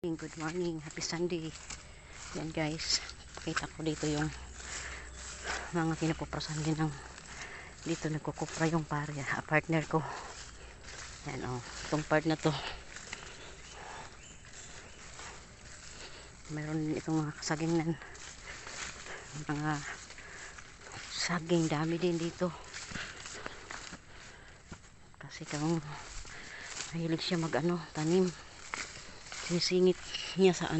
Good morning, happy Sunday. Yan guys, pakita ko dito yung mga kinapuprasan din ng dito nagkukupra yung partner ko. Yan itong part na to mayroon itong mga kasagingan, mga saging, dami din dito kasi kung mahilig siya tanim, sinisingit niya sa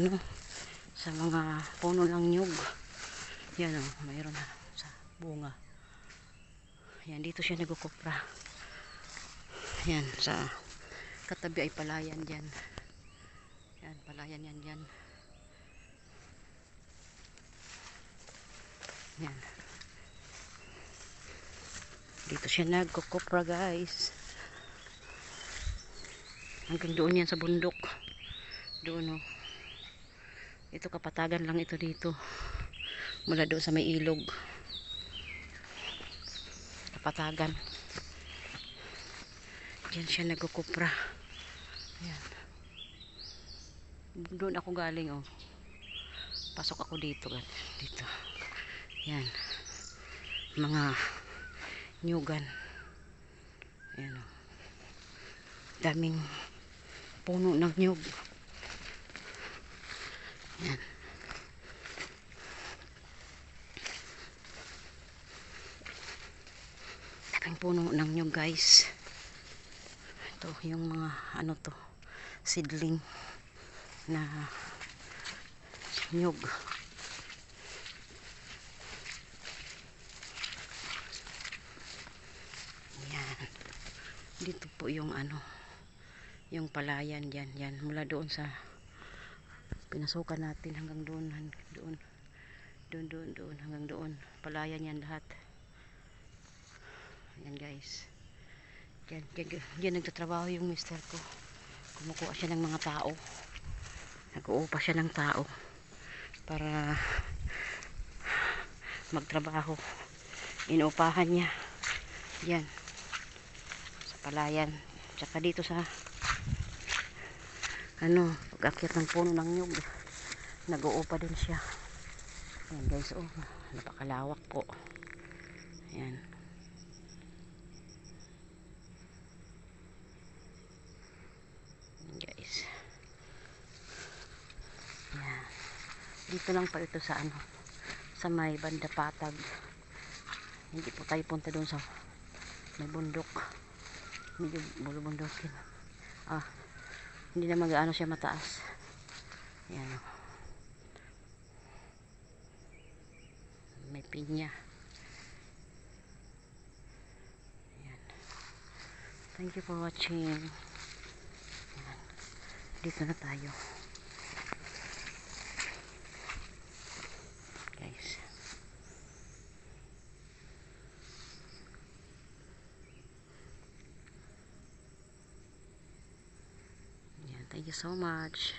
sa mga puno ng nyug. Yan mayroon na sa bunga. Yan, dito siya nagkukupra. Yan, sa katabi ay palayan dyan. Yan, palayan yan dyan. Yan. Dito siya nagkukupra guys. Hanggang doon yan sa bundok. Doon ito kapatagan lang ito dito. Mula doon sa may ilog. Kapatagan. Diyan siya nagkukupra. Yan. Doon ako galing pasok ako dito. Dito. Yan. Mga nyugan. Yan daming puno ng nyug. Yan. Daming puno ng nyug guys. Ito yung mga seedling na nyug. Yan. Dito po yung yung palayan yan. Yan mula doon sa pinasukan natin hanggang doon hanggang doon. Palayan yan lahat. Yan guys. Yan nagtatrabaho yung mister ko. Kumukuha siya ng mga tao. Nag-uupa siya ng tao para magtrabaho. Inuupahan niya. Yan. Sa palayan. Tsaka dito sa pag-akyat ng puno ng nyug. Nag-uupa din siya. Yan guys, napakalawak po. Yan. Guys. Yan. Dito lang pa ito sa sa may banda patag. Hindi po tayo punta doon sa may bundok. Medyo bulubundokin. Hindi na mag-ano siya mataas. Yan may pinya. Yan. Thank you for watching. Yan. Dito na tayo guys. Yan. Thank you so much.